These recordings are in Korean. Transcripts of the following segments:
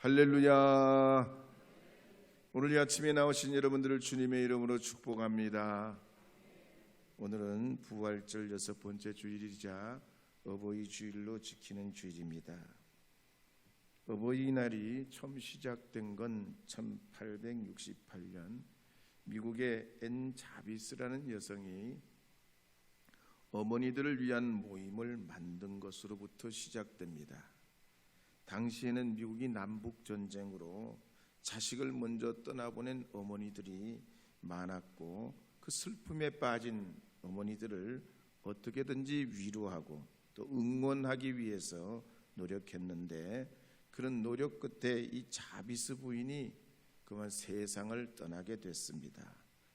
할렐루야. 오늘 이 아침에 나오신 여러분들을 주님의 이름으로 축복합니다. 오늘은 부활절 6번째 주일이자 어버이 주일로 지키는 주일입니다. 어버이날이 처음 시작된 건 1868년 미국의 앤 자비스라는 여성이 어머니들을 위한 모임을 만든 것으로부터 시작됩니다. 당시에는 미국이 남북전쟁으로 자식을 먼저 떠나보낸 어머니들이 많았고 그 슬픔에 빠진 어머니들을 어떻게든지 위로하고 또 응원하기 위해서 노력했는데 그런 노력 끝에 이 자비스 부인이 그만 세상을 떠나게 됐습니다.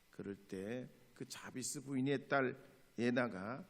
그럴 때 그 자비스 부인의 딸 에나가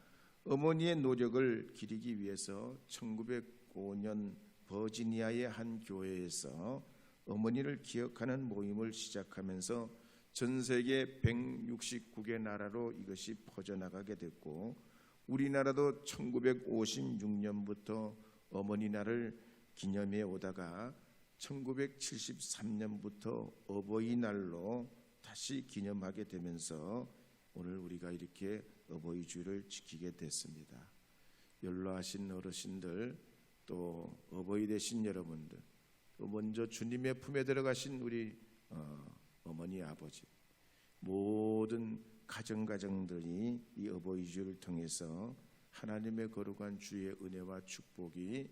어머니의 노력을 기리기 위해서 1905년 버지니아의 한 교회에서 어머니를 기억하는 모임을 시작하면서 전 세계 169개 나라로 이것이 퍼져나가게 됐고 우리나라도 1956년부터 어머니 날을 기념해 오다가 1973년부터 어버이날로 다시 기념하게 되면서 오늘 우리가 이렇게 어버이 주일을 지키게 됐습니다. 연로하신 어르신들 또 어버이 되신 여러분들 또 먼저 주님의 품에 들어가신 우리 어머니 아버지 모든 가정들이 이 어버이 주일을 통해서 하나님의 거룩한 주의 은혜와 축복이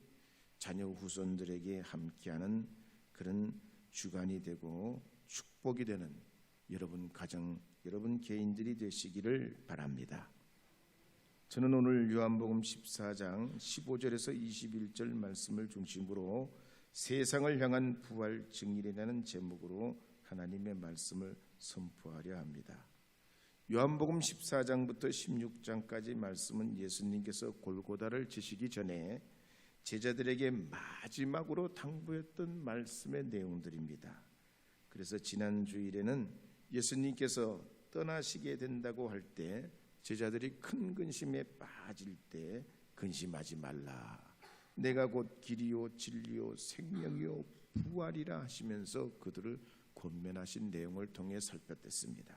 자녀 후손들에게 함께하는 그런 주간이 되고 축복이 되는 여러분 가정 여러분 개인들이 되시기를 바랍니다. 저는 오늘 요한복음 14장 15절에서 21절 말씀을 중심으로 세상을 향한 부활 증인이라는 제목으로 하나님의 말씀을 선포하려 합니다. 요한복음 14장부터 16장까지 말씀은 예수님께서 골고다를 지시기 전에 제자들에게 마지막으로 당부했던 말씀의 내용들입니다. 그래서 지난 주일에는 예수님께서 떠나시게 된다고 할 때 제자들이 큰 근심에 빠질 때 근심하지 말라. 내가 곧 길이요 진리요 생명이요 부활이라 하시면서 그들을 권면하신 내용을 통해 살폈습니다.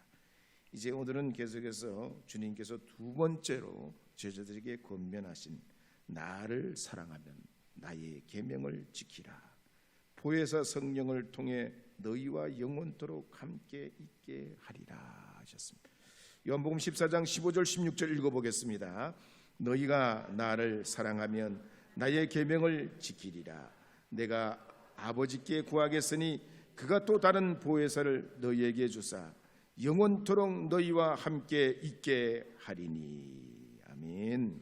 이제 오늘은 계속해서 주님께서 두 번째로 제자들에게 권면하신 나를 사랑하면 나의 계명을 지키라. 보혜사 성령을 통해 너희와 영원토록 함께 있게 하리라 하셨습니다. 요한복음 14장 15절 16절 읽어보겠습니다. 너희가 나를 사랑하면 나의 계명을 지키리라. 내가 아버지께 구하겠으니 그가 또 다른 보혜사를 너희에게 주사 영원토록 너희와 함께 있게 하리니. 아멘.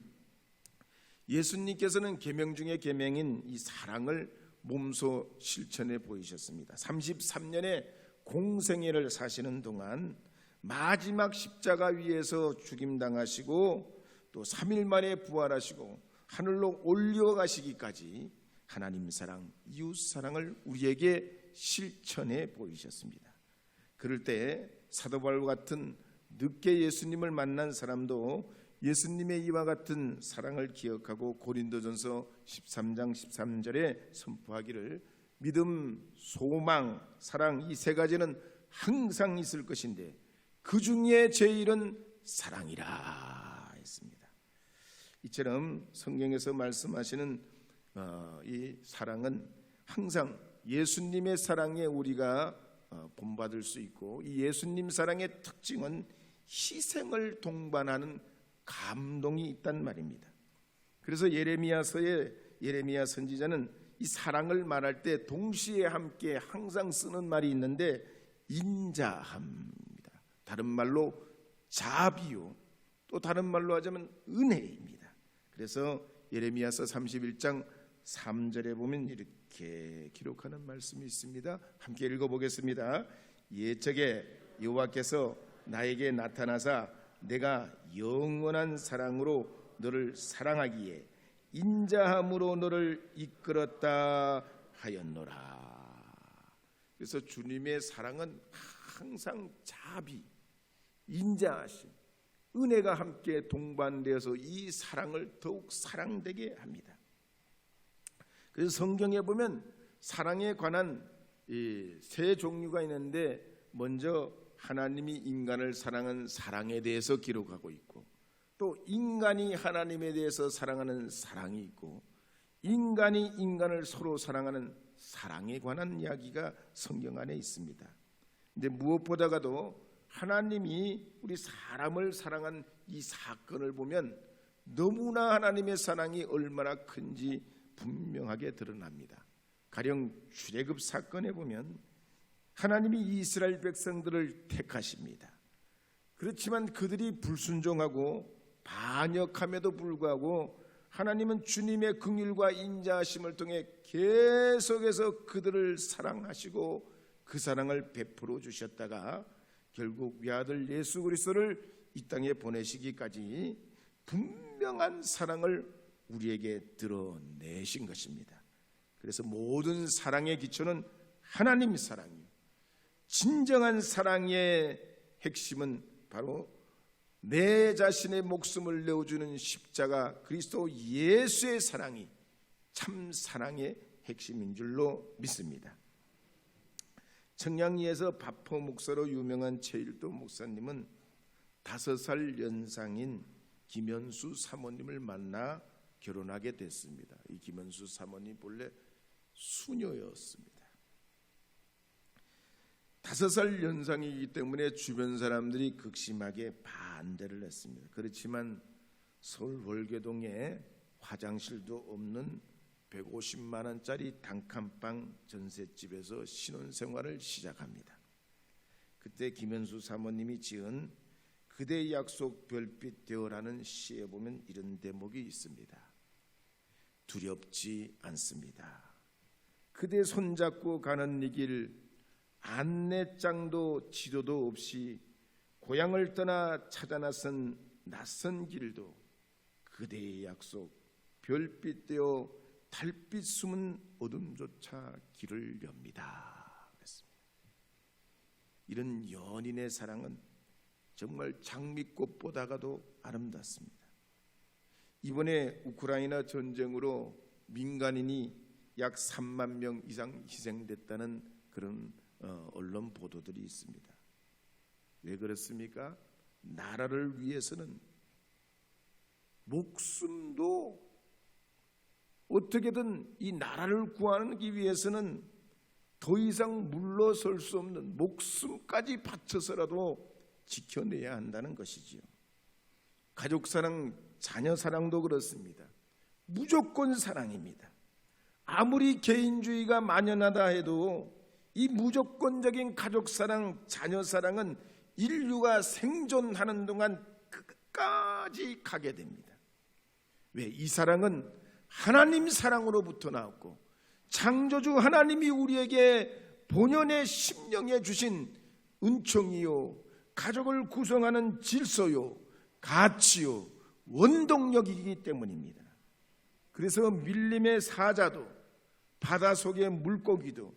예수님께서는 계명 중에 계명인 이 사랑을 몸소 실천해 보이셨습니다. 33년의 공생애를 사시는 동안 마지막 십자가 위에서 죽임당하시고 또 3일 만에 부활하시고 하늘로 올려가시기까지 하나님 사랑, 이웃 사랑을 우리에게 실천해 보이셨습니다. 그럴 때 사도 바울과 같은 늦게 예수님을 만난 사람도 예수님의 이와 같은 사랑을 기억하고 고린도전서 13장 13절에 선포하기를 믿음, 소망, 사랑 이 세 가지는 항상 있을 것인데 그 중에 제일은 사랑이라 했습니다. 이처럼 성경에서 말씀하시는 이 사랑은 항상 예수님의 사랑에 우리가 본받을 수 있고 이 예수님 사랑의 특징은 희생을 동반하는 감동이 있단 말입니다. 그래서 예레미야서의 예레미야 선지자는 이 사랑을 말할 때 동시에 함께 항상 쓰는 말이 있는데 인자함입니다. 다른 말로 자비요 또 다른 말로 하자면 은혜입니다. 그래서 예레미야서 31장 3절에 보면 이렇게 기록하는 말씀이 있습니다. 함께 읽어보겠습니다. 옛적에 여호와께서 나에게 나타나사 내가 영원한 사랑으로 너를 사랑하기에 인자함으로 너를 이끌었다 하였노라. 그래서 주님의 사랑은 항상 자비, 인자하심, 은혜가 함께 동반되어서 이 사랑을 더욱 사랑되게 합니다. 그래서 성경에 보면 사랑에 관한 세 종류가 있는데, 먼저 하나님이 인간을 사랑한 사랑에 대해서 기록하고 있고, 또 인간이 하나님에 대해서 사랑하는 사랑이 있고, 인간이 인간을 서로 사랑하는 사랑에 관한 이야기가 성경 안에 있습니다. 근데 무엇보다가도 하나님이 우리 사람을 사랑한 이 사건을 보면 너무나 하나님의 사랑이 얼마나 큰지 분명하게 드러납니다. 가령 출애굽 사건에 보면 하나님이 이스라엘 백성들을 택하십니다. 그렇지만 그들이 불순종하고 반역함에도 불구하고 하나님은 주님의 긍휼과 인자하심을 통해 계속해서 그들을 사랑하시고 그 사랑을 베풀어 주셨다가 결국 외아들 예수 그리스도를 이 땅에 보내시기까지 분명한 사랑을 우리에게 드러내신 것입니다. 그래서 모든 사랑의 기초는 하나님 사랑이에요. 진정한 사랑의 핵심은 바로 내 자신의 목숨을 내어주는 십자가 그리스도 예수의 사랑이 참 사랑의 핵심인 줄로 믿습니다. 청량리에서 바포 목사로 유명한 최일도 목사님은 5살 연상인 김현수 사모님을 만나 결혼하게 됐습니다. 이 김현수 사모님 본래 수녀였습니다. 5살 연상이기 때문에 주변 사람들이 극심하게 반대를 했습니다. 그렇지만 서울 월계동에 화장실도 없는 150만 원짜리 단칸방 전셋집에서 신혼생활을 시작합니다. 그때 김현수 사모님이 지은 그대의 약속 별빛 되어라는 시에 보면 이런 대목이 있습니다. 두렵지 않습니다. 그대 손잡고 가는 이 길, 안내장도 지도도 없이 고향을 떠나 찾아 나선 낯선 길도 그대의 약속 별빛 되어 달빛 숨은 어둠조차 길을 엽니다. 그랬습니다. 이런 연인의 사랑은 정말 장미꽃보다가도 아름답습니다. 이번에 우크라이나 전쟁으로 민간인이 약 3만 명 이상 희생됐다는 그런 언론 보도들이 있습니다. 왜 그렇습니까? 나라를 위해서는 목숨도 어떻게든 이 나라를 구하기 위해서는 더 이상 물러설 수 없는 목숨까지 바쳐서라도 지켜내야 한다는 것이지요. 가족 사랑, 자녀 사랑도 그렇습니다. 무조건 사랑입니다. 아무리 개인주의가 만연하다 해도 이 무조건적인 가족 사랑, 자녀 사랑은 인류가 생존하는 동안 끝까지 가게 됩니다. 왜? 이 사랑은 하나님 사랑으로부터 나왔고 창조주 하나님이 우리에게 본연의 심령에 주신 은총이요, 가족을 구성하는 질서요, 가치요, 원동력이기 때문입니다. 그래서 밀림의 사자도 바다 속의 물고기도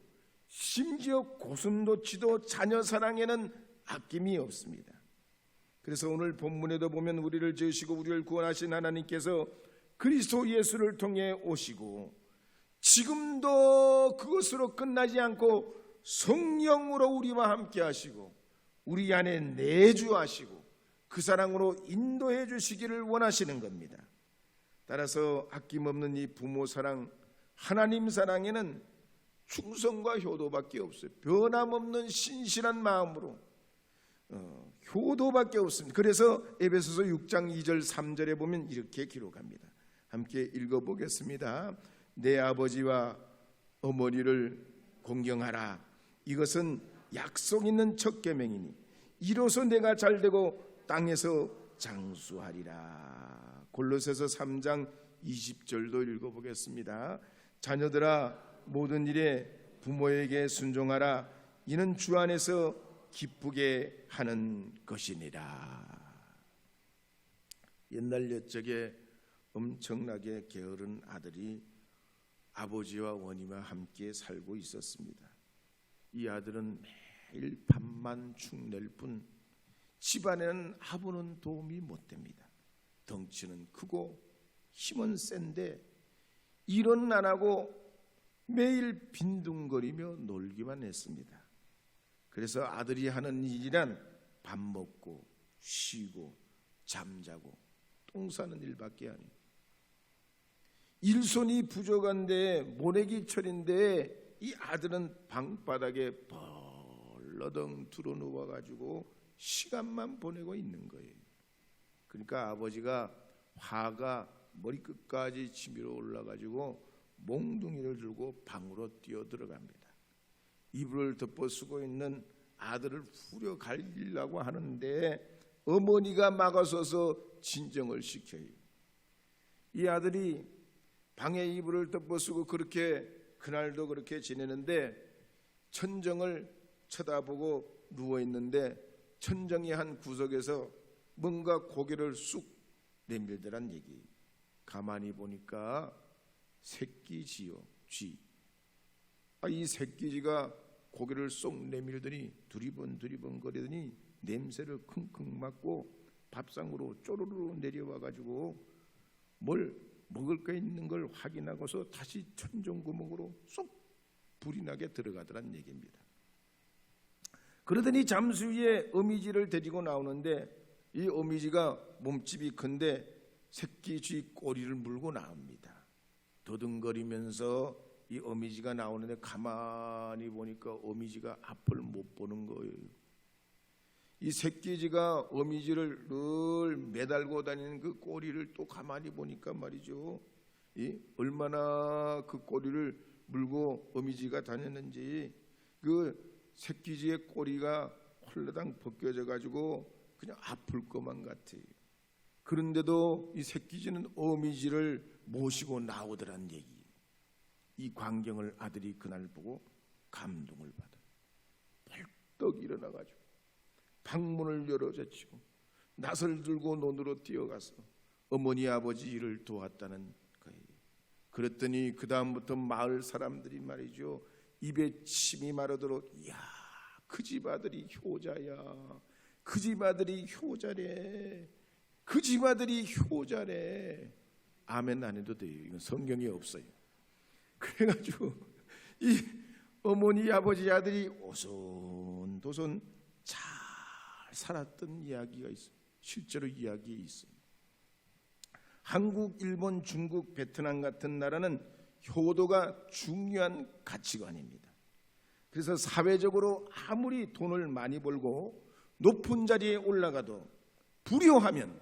심지어 고슴도치도 자녀 사랑에는 아낌이 없습니다. 그래서 오늘 본문에도 보면 우리를 지으시고 우리를 구원하신 하나님께서 그리스도 예수를 통해 오시고 지금도 그것으로 끝나지 않고 성령으로 우리와 함께 하시고 우리 안에 내주하시고 그 사랑으로 인도해 주시기를 원하시는 겁니다. 따라서 아낌없는 이 부모 사랑, 하나님 사랑에는 충성과 효도밖에 없어요. 변함없는 신실한 마음으로 효도밖에 없습니다. 그래서 에베소서 6장 2절 3절에 보면 이렇게 기록합니다. 함께 읽어보겠습니다. 내 아버지와 어머니를 공경하라. 이것은 약속 있는 첫 계명이니 이로써 내가 잘되고 땅에서 장수하리라. 골로새서 3장 20절도 읽어보겠습니다. 자녀들아 모든 일에 부모에게 순종하라. 이는 주 안에서 기쁘게 하는 것이니라. 옛날 옛적에 엄청나게 게으른 아들이 아버지와 어머니와 함께 살고 있었습니다. 이 아들은 매일 밥만 축낼 뿐 집안에는 아무런 도움이 못 됩니다. 덩치는 크고 힘은 센데 일은 안 하고 매일 빈둥거리며 놀기만 했습니다. 그래서 아들이 하는 일이란 밥 먹고 쉬고 잠자고 똥 싸는 일밖에 아니에요. 일손이 부족한데 모내기철인데 이 아들은 방바닥에 벌러덩 드러누워가지고 시간만 보내고 있는 거예요. 그러니까 아버지가 화가 머리끝까지 치밀어 올라가지고 몽둥이를 들고 방으로 뛰어 들어갑니다. 이불을 덮어 쓰고 있는 아들을 후려 갈리려고 하는데 어머니가 막아서서 진정을 시켜요. 이 아들이 방에 이불을 덮어 쓰고 그렇게 그날도 그렇게 지내는데 천정을 쳐다보고 누워 있는데 천정이 한 구석에서 뭔가 고개를 쑥 내밀더란 얘기. 가만히 보니까 새끼쥐요, 쥐. 이 새끼쥐가 고개를 쏙 내밀더니 두리번 거리더니 냄새를 킁킁 맡고 밥상으로 쪼르르 내려와 가지고 뭘 먹을 거 있는 걸 확인하고서 다시 천정 구멍으로 쏙 불이 나게 들어가더란 얘기입니다. 그러더니 잠수 위에 어미쥐를 데리고 나오는데 이 어미쥐가 몸집이 큰데 새끼쥐 꼬리를 물고 나옵니다. 더듬거리면서 이 어미쥐가 나오는데 가만히 보니까 어미쥐가 앞을 못 보는 거예요. 이 새끼쥐가 어미쥐를 늘 매달고 다니는 그 꼬리를 또 가만히 보니까 말이죠, 얼마나 그 꼬리를 물고 어미쥐가 다녔는지 그 새끼쥐의 꼬리가 홀라당 벗겨져 가지고 그냥 아플 것만 같아요. 그런데도 이 새끼쥐는 어미쥐를 모시고 나오더란 얘기. 이 광경을 아들이 그날 보고 감동을 받아 벌떡 일어나가지고 방문을 열어 제치고 낫을 들고 논으로 뛰어가서 어머니 아버지 일을 도왔다는 거예요. 그랬더니 그 다음부터 마을 사람들이 말이죠, 입에 침이 마르도록, 이야, 그 집 아들이 효자야, 그 집 아들이 효자래, 그 집 아들이 효자래. 아멘 안 해도 돼요. 이건 성경에 없어요. 그래가지고 이 어머니 아버지 아들이 오손도손 잘 살았던 이야기가 있어요. 실제로 이야기에 있습니다. 한국, 일본, 중국, 베트남 같은 나라는 효도가 중요한 가치관입니다. 그래서 사회적으로 아무리 돈을 많이 벌고 높은 자리에 올라가도 불효하면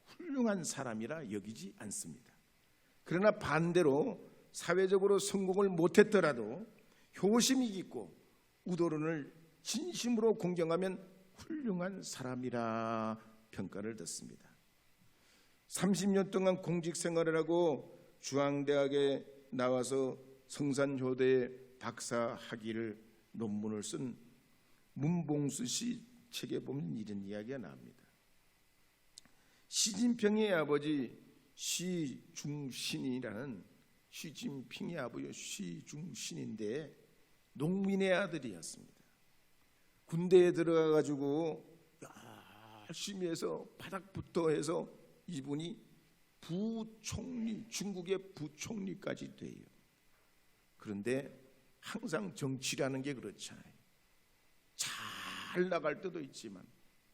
훌륭한 사람이라 여기지 않습니다. 그러나 반대로 사회적으로 성공을 못했더라도 효심이 있고 우도론을 진심으로 공경하면 훌륭한 사람이라 평가를 듣습니다. 30년 동안 공직 생활을 하고 중앙대학에 나와서 성산효대의 박사 학위를 논문을 쓴 문봉수 씨 책에 보면 이런 이야기가 나옵니다. 시진핑의 아버지 시중신이라는, 시진핑의 아버지 시중신인데 농민의 아들이었습니다. 군대에 들어가 가지고 열심히 해서 바닥부터 해서 이분이 부총리, 중국의 부총리까지 돼요. 그런데 항상 정치라는 게 그렇잖아요. 잘 나갈 때도 있지만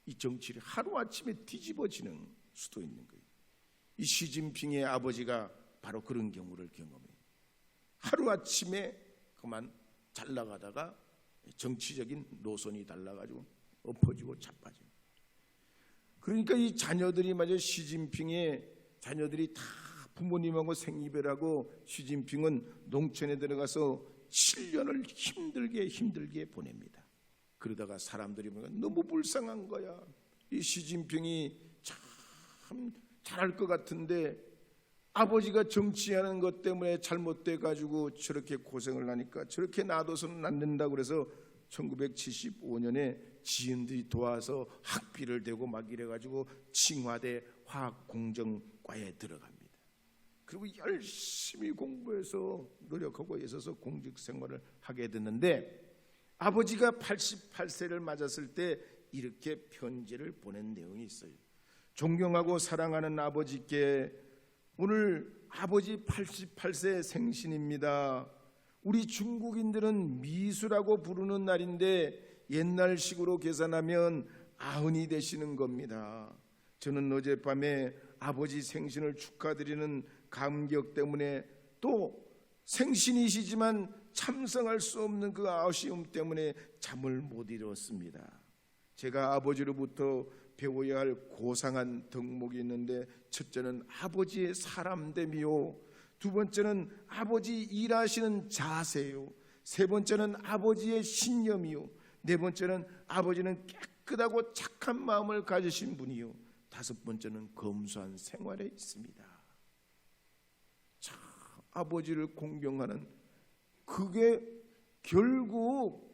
이 정치를 하루아침에 뒤집어지는 수도 있는 거예요. 이 시진핑의 아버지가 바로 그런 경우를 경험해요. 하루아침에 그만 잘 나가다가 정치적인 노선이 달라가지고 엎어지고 자빠져요. 그러니까 이 자녀들이 마저 시진핑의 자녀들이 다 부모님하고 생이별하고 시진핑은 농촌에 들어가서 7년을 힘들게 보냅니다. 그러다가 사람들이 보니까 너무 불쌍한 거야. 이 시진핑이 참 잘할 것 같은데 아버지가 정치하는 것 때문에 잘못돼 가지고 저렇게 고생을 하니까 저렇게 놔둬서는 안 된다고 그래서 1975년에 지인들이 도와서 학비를 대고 막 이래가지고 칭화대 화학공정과에 들어갑니다. 그리고 열심히 공부해서 노력하고 애써서 공직 생활을 하게 됐는데 아버지가 88세를 맞았을 때 이렇게 편지를 보낸 내용이 있어요. 존경하고 사랑하는 아버지께 오늘 아버지 88세 생신입니다. 우리 중국인들은 미수라고 부르는 날인데 옛날식으로 계산하면 아흔이 되시는 겁니다. 저는 어젯밤에 아버지 생신을 축하드리는 감격 때문에 또 생신이시지만 참석할 수 없는 그 아쉬움 때문에 잠을 못 이뤘습니다. 제가 아버지로부터 배워야 할 고상한 덕목이 있는데, 첫째는 아버지의 사람됨이요, 두 번째는 아버지 일하시는 자세요, 세 번째는 아버지의 신념이요, 네 번째는 아버지는 깨끗하고 착한 마음을 가지신 분이요, 다섯 번째는 검소한 생활에 있습니다. 참, 아버지를 공경하는, 그게 결국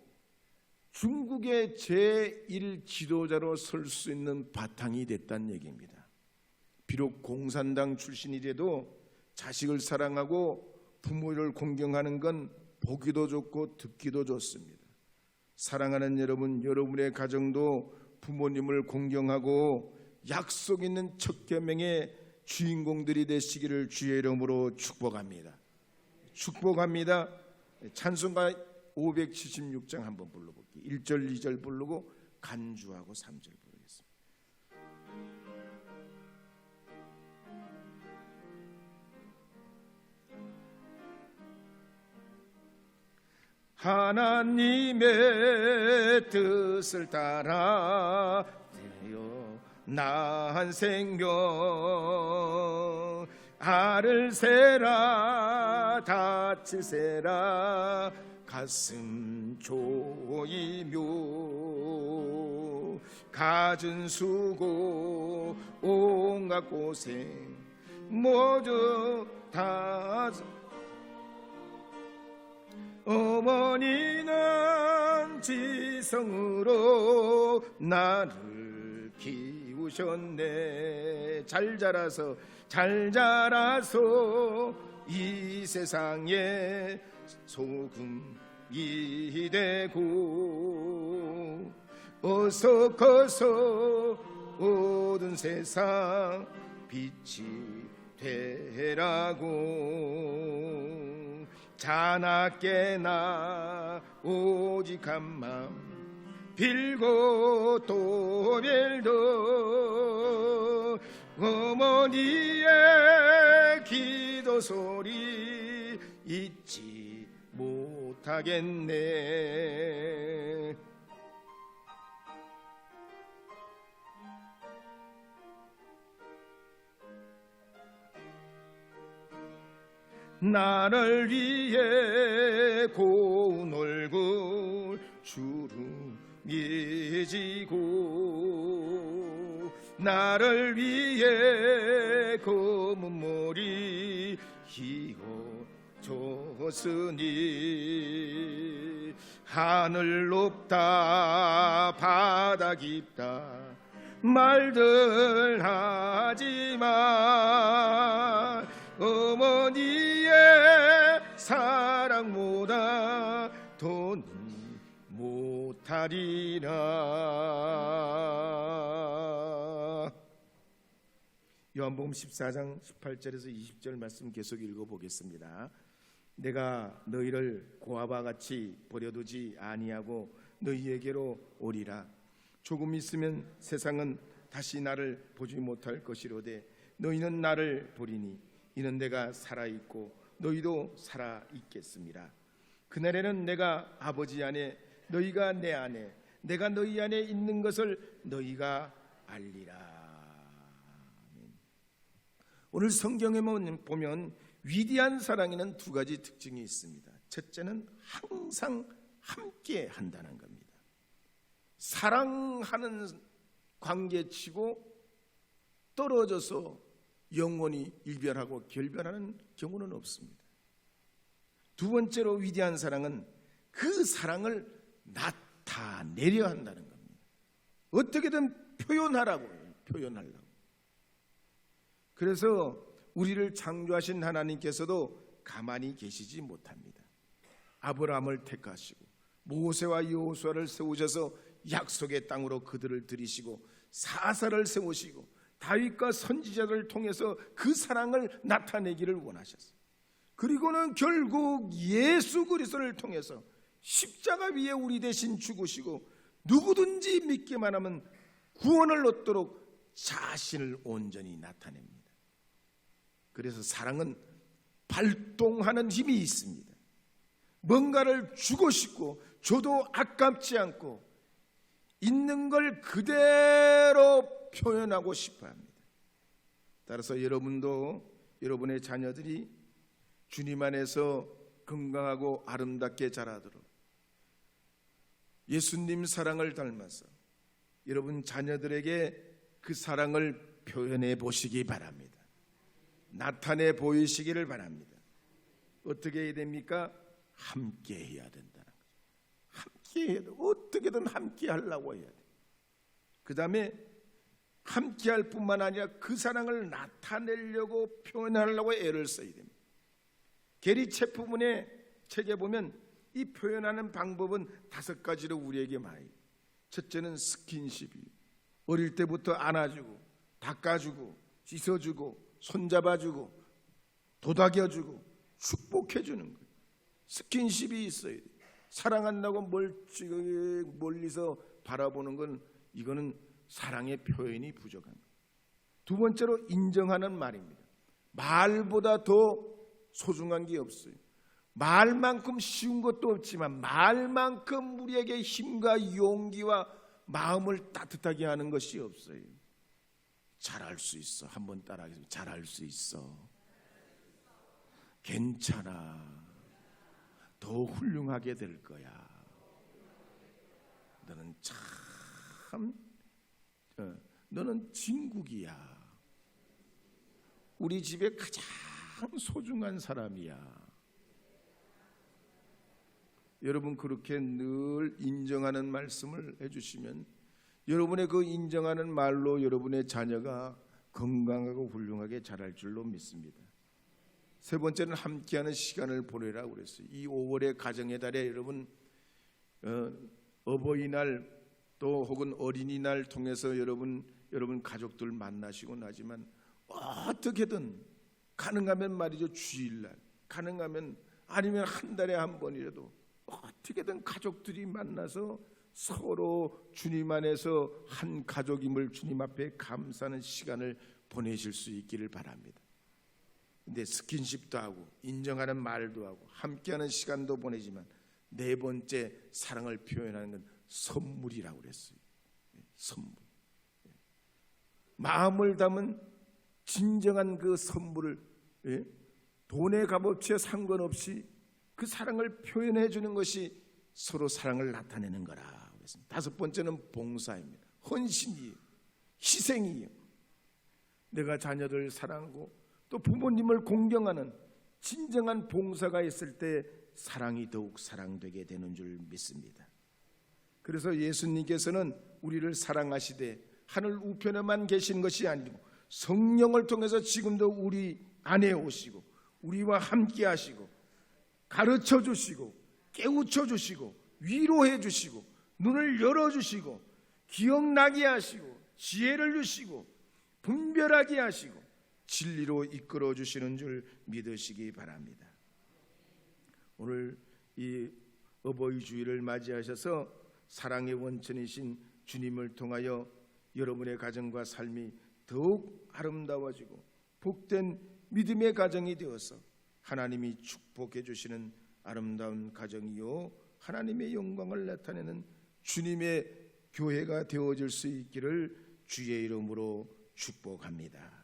중국의 제1 지도자로 설 수 있는 바탕이 됐다는 얘기입니다. 비록 공산당 출신이라도 자식을 사랑하고 부모를 공경하는 건 보기도 좋고 듣기도 좋습니다. 사랑하는 여러분, 여러분의 가정도 부모님을 공경하고 약속 있는 첫 계명의 주인공들이 되시기를 주의 이름으로 축복합니다. 축복합니다. 찬송가 576장 한번 불러볼게요. 1절 2절 부르고 간주하고 3절 부르겠습니다. 하나님의 뜻을 따라 낳은 생명, 알을 세라 다칠세라 가슴 조이며, 갖은 수고 온갖 고생 모두 다, 어머니는 지성으로 나를 키우셨네. 잘 자라서 이 세상에 소금이 되고, 어서 커서 모든 세상 빛이 되라고. 자나깨나 오직 한맘 빌고 또 빌도, 어머니의 기도 소리 잊지 못하겠네. 나를 위해 고운 얼굴 주름이 지고, 나를 위해 검은 머리 휘어졌으니, 하늘 높다 바다 깊다 말들 하지만, 어머니의 사랑보다 더는 못하리라. 요한복음 14장 18절에서 20절 말씀 계속 읽어보겠습니다. 내가 너희를 고아와 같이 버려두지 아니하고 너희에게로 오리라. 조금 있으면 세상은 다시 나를 보지 못할 것이로되 너희는 나를 보리니 이는 내가 살아있고 너희도 살아있겠습니다. 그날에는 내가 아버지 안에 너희가 내 안에 내가 너희 안에 있는 것을 너희가 알리라. 오늘 성경에 보면 위대한 사랑에는 두 가지 특징이 있습니다. 첫째는 항상 함께 한다는 겁니다. 사랑하는 관계치고 떨어져서 영원히 이별하고 결별하는 경우는 없습니다. 두 번째로 위대한 사랑은 그 사랑을 나타내려 한다는 겁니다. 어떻게든 표현하라고. 그래서 우리를 창조하신 하나님께서도 가만히 계시지 못합니다. 아브라함을 택하시고 모세와 여호수아를 세우셔서 약속의 땅으로 그들을 들이시고 사사를 세우시고 다윗과 선지자를 통해서 그 사랑을 나타내기를 원하셨어요. 그리고는 결국 예수 그리스도를 통해서 십자가 위에 우리 대신 죽으시고 누구든지 믿기만 하면 구원을 얻도록 자신을 온전히 나타냅니다. 그래서 사랑은 발동하는 힘이 있습니다. 뭔가를 주고 싶고 줘도 아깝지 않고 있는 걸 그대로 표현하고 싶어 합니다. 따라서 여러분도 여러분의 자녀들이 주님 안에서 건강하고 아름답게 자라도록 예수님 사랑을 닮아서 여러분 자녀들에게 그 사랑을 표현해 보시기 바랍니다. 나타내 보이시기를 바랍니다. 어떻게 해야 됩니까? 함께 해야 된다는 거죠. 함께 해야 돼. 어떻게든 함께 하려고 해야 돼. 그 다음에 함께 할 뿐만 아니라 그 사랑을 나타내려고 표현하려고 애를 써야 됩니다. 게리 체프문의 책에 보면 이 표현하는 방법은 5가지로 우리에게 말해요. 첫째는 스킨십이에요. 어릴 때부터 안아주고 닦아주고 씻어주고 손잡아주고 도닥여주고 축복해주는 거예요. 스킨십이 있어야 돼요. 사랑한다고 멀리서 바라보는 건 이거는 사랑의 표현이 부족합니다. 두 번째로 인정하는 말입니다. 말보다 더 소중한 게 없어요. 말만큼 쉬운 것도 없지만 말만큼 우리에게 힘과 용기와 마음을 따뜻하게 하는 것이 없어요. 잘할 수 있어. 한번 따라하겠습니다. 잘할 수 있어. 괜찮아. 더 훌륭하게 될 거야. 너는 참 너는 진국이야. 우리 집에 가장 소중한 사람이야. 여러분 그렇게 늘 인정하는 말씀을 해주시면 여러분의 그 인정하는 말로 여러분의 자녀가 건강하고 훌륭하게 자랄 줄로 믿습니다. 세 번째는 함께하는 시간을 보내라고 그랬어요. 이 5월의 가정의 달에 여러분 어버이날 또 혹은 어린이날 통해서 여러분 가족들 만나시고 나지만 어떻게든 가능하면 말이죠. 주일날 가능하면 아니면 한 달에 한 번이라도 어떻게든 가족들이 만나서 서로 주님 안에서 한 가족임을 주님 앞에 감사하는 시간을 보내실 수 있기를 바랍니다. 근데 스킨십도 하고 인정하는 말도 하고 함께하는 시간도 보내지만 네 번째 사랑을 표현하는 건 선물이라고 그랬어요. 선물. 마음을 담은 진정한 그 선물을 돈의 값어치에 상관없이 그 사랑을 표현해 주는 것이 서로 사랑을 나타내는 거라 그랬습니다. 다섯 번째는 봉사입니다. 헌신이에요. 희생이에요. 내가 자녀들 사랑하고 또 부모님을 공경하는 진정한 봉사가 있을 때 사랑이 더욱 사랑되게 되는 줄 믿습니다. 그래서 예수님께서는 우리를 사랑하시되 하늘 우편에만 계신 것이 아니고 성령을 통해서 지금도 우리 안에 오시고 우리와 함께 하시고 가르쳐 주시고 깨우쳐 주시고 위로해 주시고 눈을 열어 주시고 기억나게 하시고 지혜를 주시고 분별하게 하시고 진리로 이끌어 주시는 줄 믿으시기 바랍니다. 오늘 이 어버이 주일을 맞이하셔서 사랑의 원천이신 주님을 통하여 여러분의 가정과 삶이 더욱 아름다워지고 복된 믿음의 가정이 되어서 하나님이 축복해 주시는 아름다운 가정이요 하나님의 영광을 나타내는 주님의 교회가 되어질 수 있기를 주의 이름으로 축복합니다.